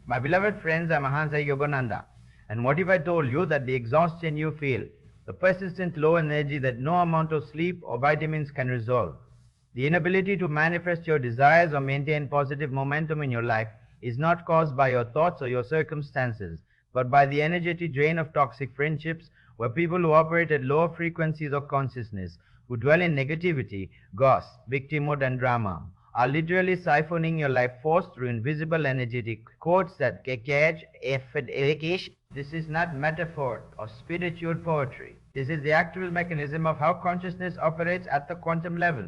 My beloved friends, I'm Paramahansa Yogananda. And what if I told you that the exhaustion you feel, the persistent low energy that no amount of sleep or vitamins can resolve, the inability to manifest your desires or maintain positive momentum in your life is not caused by your thoughts or your circumstances, but by the energetic drain of toxic friendships where people who operate at lower frequencies of consciousness, who dwell in negativity, gossip, victimhood and drama, are literally siphoning your life force through invisible energetic cords that catch efficacious. This is not metaphor or spiritual poetry. This is the actual mechanism of how consciousness operates at the quantum level,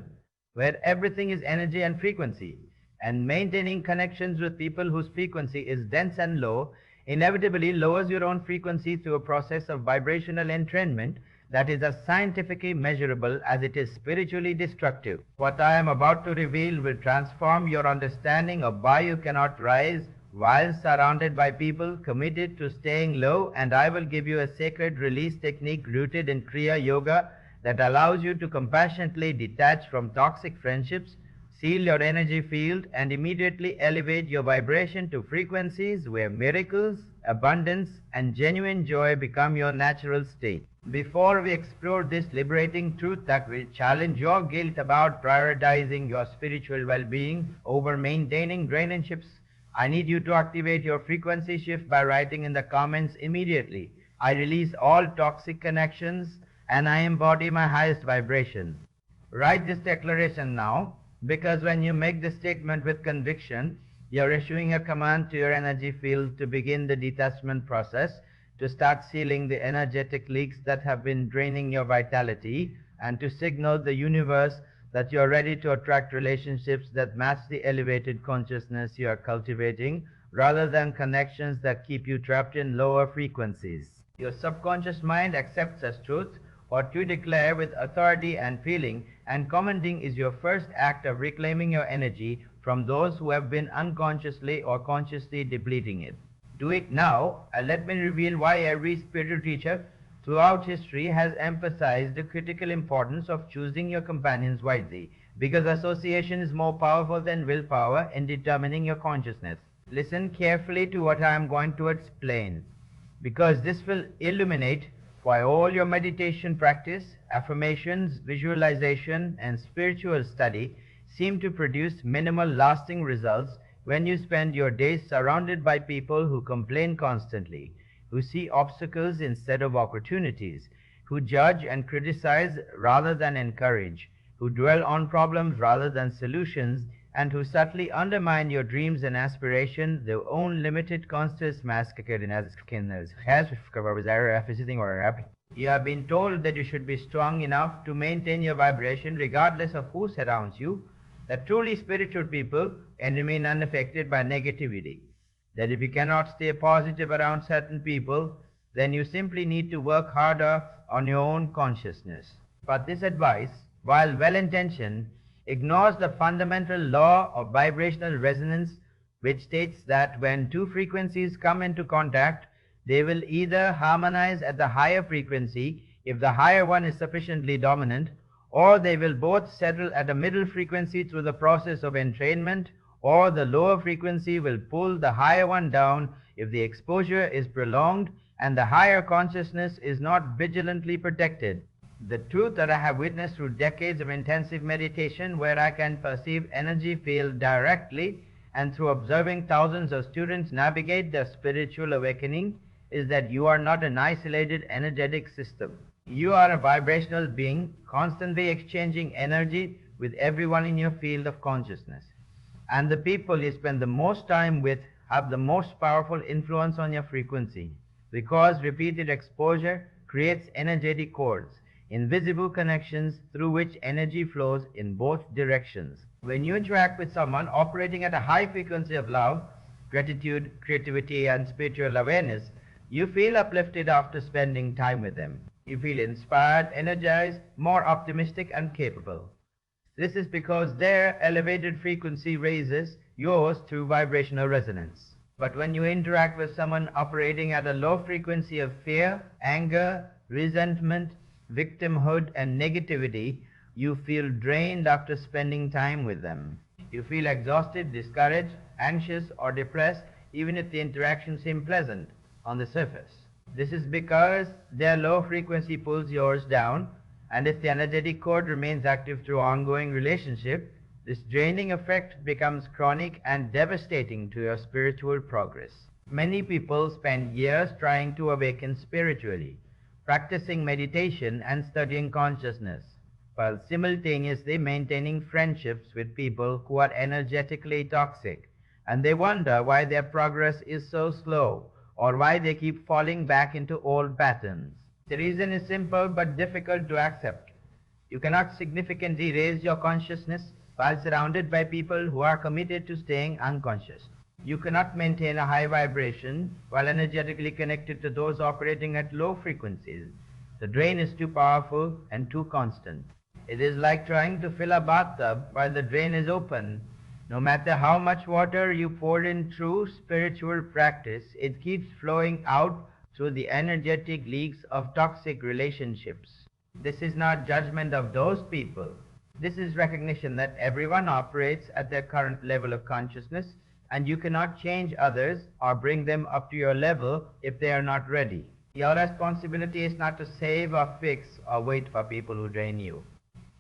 where everything is energy and frequency, and maintaining connections with people whose frequency is dense and low inevitably lowers your own frequency through a process of vibrational entrainment that is as scientifically measurable as it is spiritually destructive. What I am about to reveal will transform your understanding of why you cannot rise while surrounded by people committed to staying low, and I will give you a sacred release technique rooted in Kriya Yoga that allows you to compassionately detach from toxic friendships, seal your energy field, and immediately elevate your vibration to frequencies where miracles, abundance, and genuine joy become your natural state. Before we explore this liberating truth that will challenge your guilt about prioritizing your spiritual well-being over maintaining relationships, I need you to activate your frequency shift by writing in the comments immediately, "I release all toxic connections and I embody my highest vibration." Write this declaration now, because when you make this statement with conviction, you're issuing a command to your energy field to begin the detachment process, to start sealing the energetic leaks that have been draining your vitality, and to signal the universe that you're ready to attract relationships that match the elevated consciousness you are cultivating, rather than connections that keep you trapped in lower frequencies. Your subconscious mind accepts as truth what you declare with authority and feeling, and commenting is your first act of reclaiming your energy from those who have been unconsciously or consciously depleting it. Do it now, and let me reveal why every spiritual teacher throughout history has emphasized the critical importance of choosing your companions wisely, because association is more powerful than willpower in determining your consciousness. Listen carefully to what I am going to explain, because this will illuminate why all your meditation practice, affirmations, visualization, and spiritual study seem to produce minimal lasting results when you spend your days surrounded by people who complain constantly, who see obstacles instead of opportunities, who judge and criticize rather than encourage, who dwell on problems rather than solutions, and who subtly undermine your dreams and aspirations, their own limited conscious mask. You have been told that you should be strong enough to maintain your vibration regardless of who surrounds you, that truly spiritual people can remain unaffected by negativity, that if you cannot stay positive around certain people, then you simply need to work harder on your own consciousness. But this advice, while well-intentioned, ignores the fundamental law of vibrational resonance, which states that when two frequencies come into contact, they will either harmonize at the higher frequency if the higher one is sufficiently dominant, or they will both settle at a middle frequency through the process of entrainment, or the lower frequency will pull the higher one down if the exposure is prolonged and the higher consciousness is not vigilantly protected. The truth that I have witnessed through decades of intensive meditation, where I can perceive energy field directly, and through observing thousands of students navigate their spiritual awakening, is that you are not an isolated energetic system. You are a vibrational being, constantly exchanging energy with everyone in your field of consciousness. And the people you spend the most time with have the most powerful influence on your frequency, because repeated exposure creates energetic cords, invisible connections through which energy flows in both directions. When you interact with someone operating at a high frequency of love, gratitude, creativity, and spiritual awareness, you feel uplifted after spending time with them. You feel inspired, energized, more optimistic, and capable. This is because their elevated frequency raises yours through vibrational resonance. But when you interact with someone operating at a low frequency of fear, anger, resentment, victimhood, and negativity, you feel drained after spending time with them. You feel exhausted, discouraged, anxious, or depressed even if the interaction seems pleasant on the surface. This is because their low frequency pulls yours down, and if the energetic cord remains active through ongoing relationship, this draining effect becomes chronic and devastating to your spiritual progress. Many people spend years trying to awaken spiritually, practicing meditation and studying consciousness, while simultaneously maintaining friendships with people who are energetically toxic, and they wonder why their progress is so slow or why they keep falling back into old patterns. The reason is simple but difficult to accept. You cannot significantly raise your consciousness while surrounded by people who are committed to staying unconscious. You cannot maintain a high vibration while energetically connected to those operating at low frequencies. The drain is too powerful and too constant. It is like trying to fill a bathtub while the drain is open. No matter how much water you pour in true spiritual practice, it keeps flowing out through the energetic leaks of toxic relationships. This is not judgment of those people. This is recognition that everyone operates at their current level of consciousness, and you cannot change others or bring them up to your level if they are not ready. Your responsibility is not to save or fix or wait for people who drain you.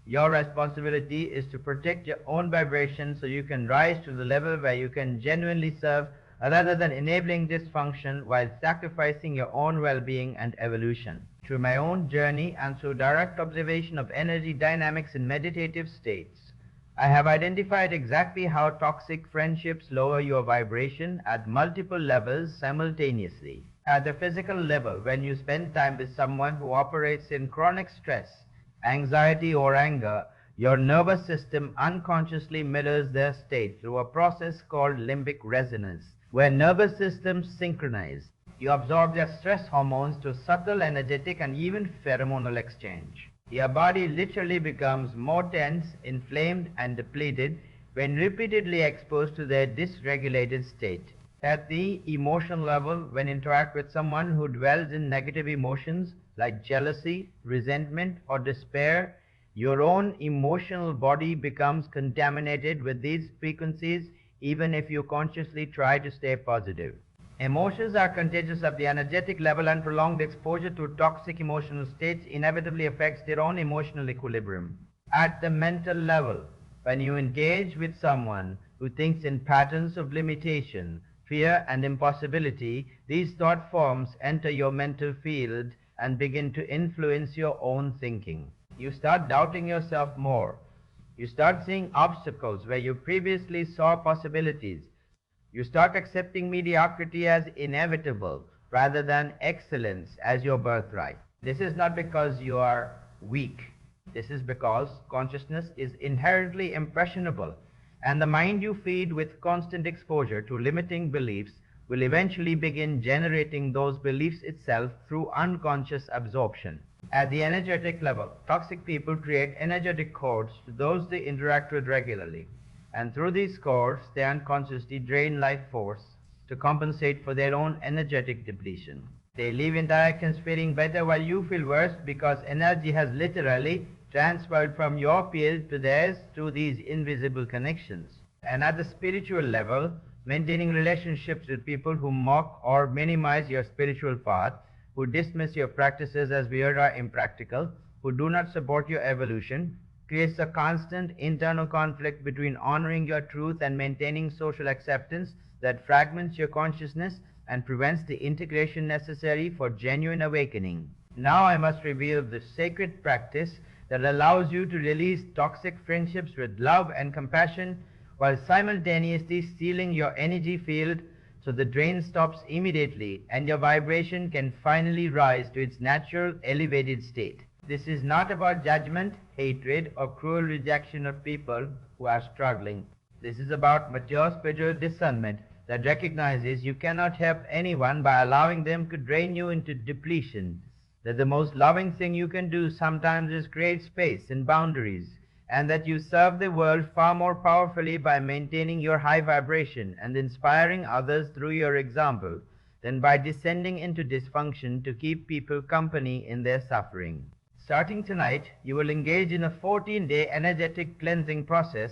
Your responsibility is to protect your own vibration so you can rise to the level where you can genuinely serve rather than enabling dysfunction while sacrificing your own well-being and evolution. Through my own journey and through direct observation of energy dynamics in meditative states, I have identified exactly how toxic friendships lower your vibration at multiple levels simultaneously. At the physical level, when you spend time with someone who operates in chronic stress, anxiety or anger, your nervous system unconsciously mirrors their state through a process called limbic resonance, where nervous systems synchronize. You absorb their stress hormones through subtle energetic and even pheromonal exchange. Your body literally becomes more tense, inflamed and depleted when repeatedly exposed to their dysregulated state. At the emotional level, when you interact with someone who dwells in negative emotions like jealousy, resentment or despair, your own emotional body becomes contaminated with these frequencies even if you consciously try to stay positive. Emotions are contagious at the energetic level, and prolonged exposure to toxic emotional states inevitably affects their own emotional equilibrium. At the mental level, when you engage with someone who thinks in patterns of limitation, fear and impossibility, these thought forms enter your mental field and begin to influence your own thinking. You start doubting yourself more. You start seeing obstacles where you previously saw possibilities. You start accepting mediocrity as inevitable rather than excellence as your birthright. This is not because you are weak. This is because consciousness is inherently impressionable, and the mind you feed with constant exposure to limiting beliefs will eventually begin generating those beliefs itself through unconscious absorption. At the energetic level, toxic people create energetic cords to those they interact with regularly, and through these cords they unconsciously drain life force to compensate for their own energetic depletion. They leave interactions feeling better while you feel worse because energy has literally transferred from your field to theirs through these invisible connections. And at the spiritual level, maintaining relationships with people who mock or minimize your spiritual path, who dismiss your practices as weird or impractical, who do not support your evolution, creates a constant internal conflict between honoring your truth and maintaining social acceptance that fragments your consciousness and prevents the integration necessary for genuine awakening. Now I must reveal the sacred practice that allows you to release toxic friendships with love and compassion while simultaneously sealing your energy field so the drain stops immediately and your vibration can finally rise to its natural elevated state. This is not about judgment, hatred, or cruel rejection of people who are struggling. This is about mature spiritual discernment that recognizes you cannot help anyone by allowing them to drain you into depletion, that the most loving thing you can do sometimes is create space and boundaries, and that you serve the world far more powerfully by maintaining your high vibration and inspiring others through your example than by descending into dysfunction to keep people company in their suffering. Starting tonight, you will engage in a 14-day energetic cleansing process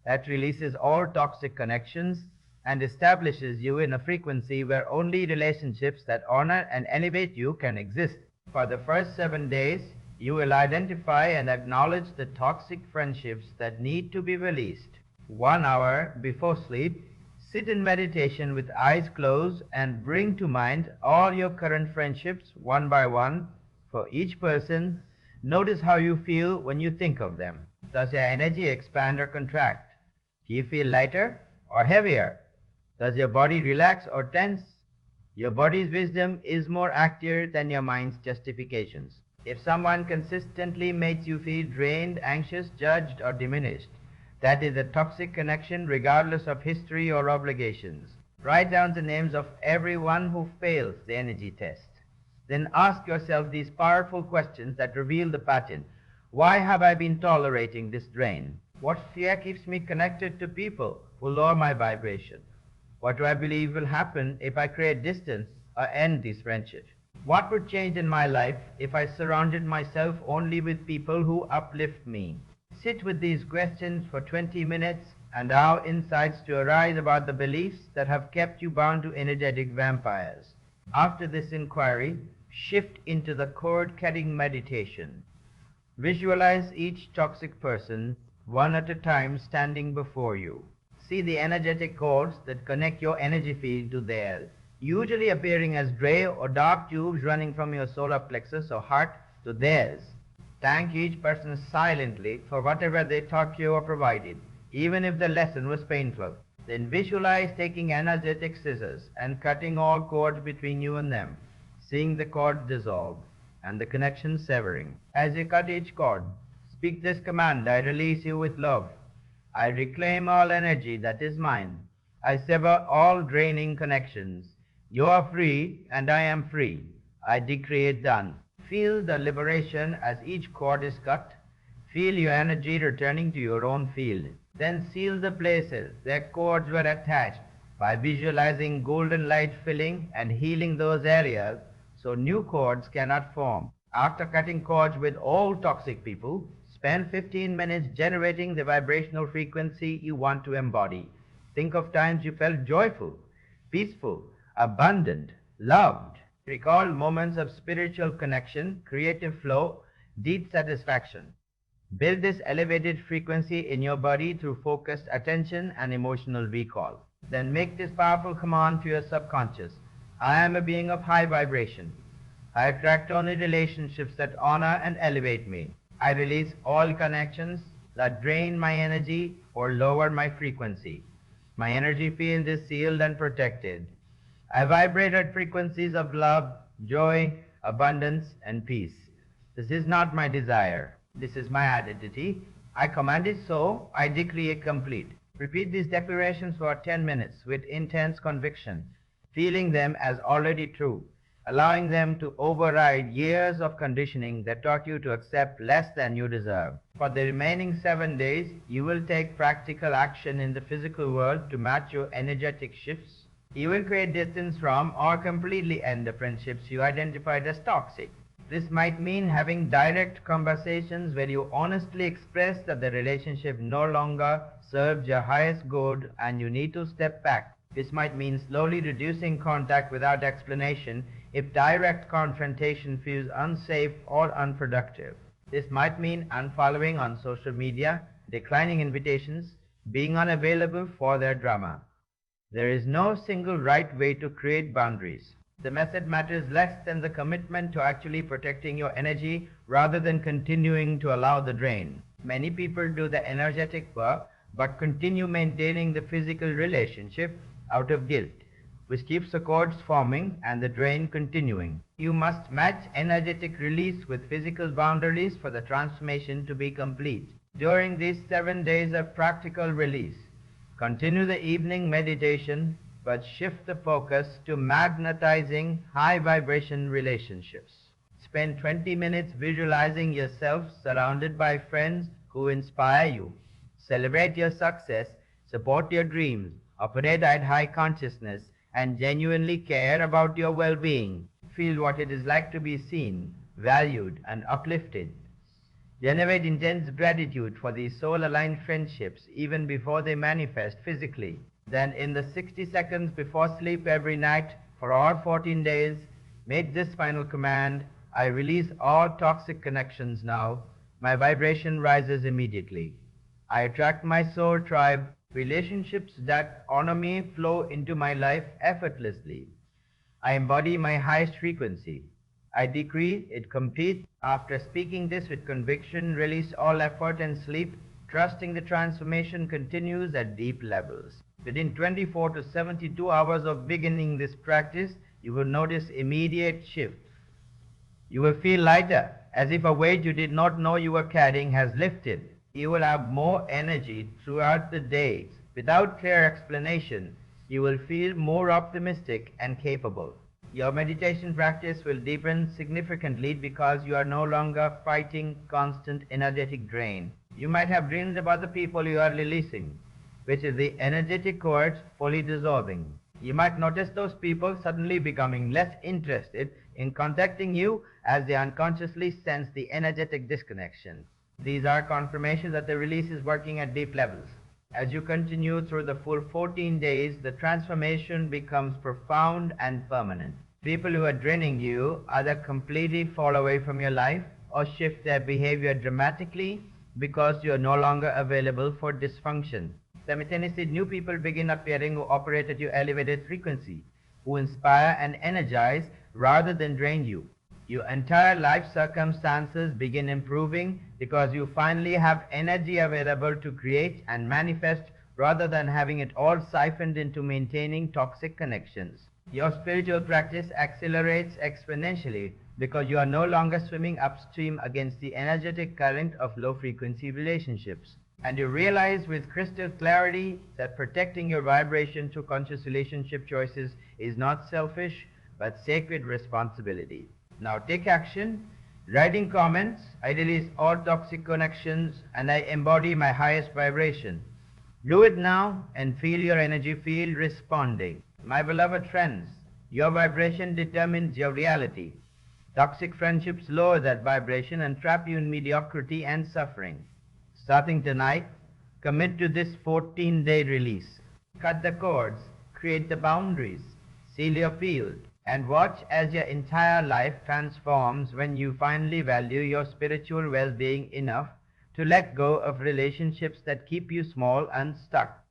that releases all toxic connections and establishes you in a frequency where only relationships that honor and elevate you can exist. For the first 7 days, you will identify and acknowledge the toxic friendships that need to be released. 1 hour before sleep, sit in meditation with eyes closed and bring to mind all your current friendships one by one. For each person, notice how you feel when you think of them. Does your energy expand or contract? Do you feel lighter or heavier? Does your body relax or tense? Your body's wisdom is more accurate than your mind's justifications. If someone consistently makes you feel drained, anxious, judged, or diminished, that is a toxic connection regardless of history or obligations. Write down the names of everyone who fails the energy test. Then ask yourself these powerful questions that reveal the pattern. Why have I been tolerating this drain? What fear keeps me connected to people who lower my vibration? What do I believe will happen if I create distance or end these friendships? What would change in my life if I surrounded myself only with people who uplift me? Sit with these questions for 20 minutes and allow insights to arise about the beliefs that have kept you bound to energetic vampires. After this inquiry, shift into the cord-cutting meditation. Visualize each toxic person, one at a time, standing before you. See the energetic cords that connect your energy field to theirs, usually appearing as gray or dark tubes running from your solar plexus or heart to theirs. Thank each person silently for whatever they taught you or provided, even if the lesson was painful. Then visualize taking energetic scissors and cutting all cords between you and them, seeing the cords dissolve and the connection severing. As you cut each cord, speak this command: I release you with love. I reclaim all energy that is mine. I sever all draining connections. You are free and I am free. I decree it done. Feel the liberation as each cord is cut. Feel your energy returning to your own field. Then seal the places their cords were attached by visualizing golden light filling and healing those areas so new cords cannot form. After cutting cords with all toxic people, spend 15 minutes generating the vibrational frequency you want to embody. Think of times you felt joyful, peaceful, abundant, loved. Recall moments of spiritual connection, creative flow, deep satisfaction. Build this elevated frequency in your body through focused attention and emotional recall. Then make this powerful command to your subconscious. I am a being of high vibration. I attract only relationships that honor and elevate me. I release all connections that drain my energy or lower my frequency. My energy field is sealed and protected. I vibrate at frequencies of love, joy, abundance, and peace. This is not my desire. This is my identity. I command it so. I decree it complete. Repeat these declarations for 10 minutes with intense conviction, feeling them as already true, allowing them to override years of conditioning that taught you to accept less than you deserve. For the remaining 7 days, you will take practical action in the physical world to match your energetic shifts. You will create distance from or completely end the friendships you identified as toxic. This might mean having direct conversations where you honestly express that the relationship no longer serves your highest good and you need to step back. This might mean slowly reducing contact without explanation if direct confrontation feels unsafe or unproductive. This might mean unfollowing on social media, declining invitations, being unavailable for their drama. There is no single right way to create boundaries. The method matters less than the commitment to actually protecting your energy rather than continuing to allow the drain. Many people do the energetic work but continue maintaining the physical relationship out of guilt, which keeps the cords forming and the drain continuing. You must match energetic release with physical boundaries for the transformation to be complete. During these 7 days of practical release, continue the evening meditation, but shift the focus to magnetizing high vibration relationships. Spend 20 minutes visualizing yourself surrounded by friends who inspire you. Celebrate your success, support your dreams, operate at high consciousness, and genuinely care about your well-being. Feel what it is like to be seen, valued, and uplifted. Generate intense gratitude for these soul-aligned friendships even before they manifest physically. Then in the 60 seconds before sleep every night for all 14 days, make this final command: I release all toxic connections now. My vibration rises immediately. I attract my soul tribe. Relationships that honor me flow into my life effortlessly. I embody my highest frequency. I decree it complete. After speaking this with conviction, release all effort and sleep, trusting the transformation continues at deep levels. Within 24 to 72 hours of beginning this practice, you will notice immediate shift. You will feel lighter, as if a weight you did not know you were carrying has lifted. You will have more energy throughout the day. Without clear explanation, you will feel more optimistic and capable. Your meditation practice will deepen significantly because you are no longer fighting constant energetic drain. You might have dreams about the people you are releasing, which is the energetic cords fully dissolving. You might notice those people suddenly becoming less interested in contacting you as they unconsciously sense the energetic disconnection. These are confirmations that the release is working at deep levels. As you continue through the full 14 days, the transformation becomes profound and permanent. People who are draining you either completely fall away from your life or shift their behavior dramatically because you are no longer available for dysfunction. Simultaneously, new people begin appearing who operate at your elevated frequency, who inspire and energize rather than drain you. Your entire life circumstances begin improving because you finally have energy available to create and manifest rather than having it all siphoned into maintaining toxic connections. Your spiritual practice accelerates exponentially because you are no longer swimming upstream against the energetic current of low frequency relationships. And you realize with crystal clarity that protecting your vibration through conscious relationship choices is not selfish but sacred responsibility. Now take action. Writing comments: I release all toxic connections and I embody my highest vibration. Do it now and feel your energy field responding. My beloved friends, your vibration determines your reality. Toxic friendships lower that vibration and trap you in mediocrity and suffering. Starting tonight, commit to this 14-day release. Cut the cords, create the boundaries, seal your field, and watch as your entire life transforms when you finally value your spiritual well-being enough to let go of relationships that keep you small and stuck.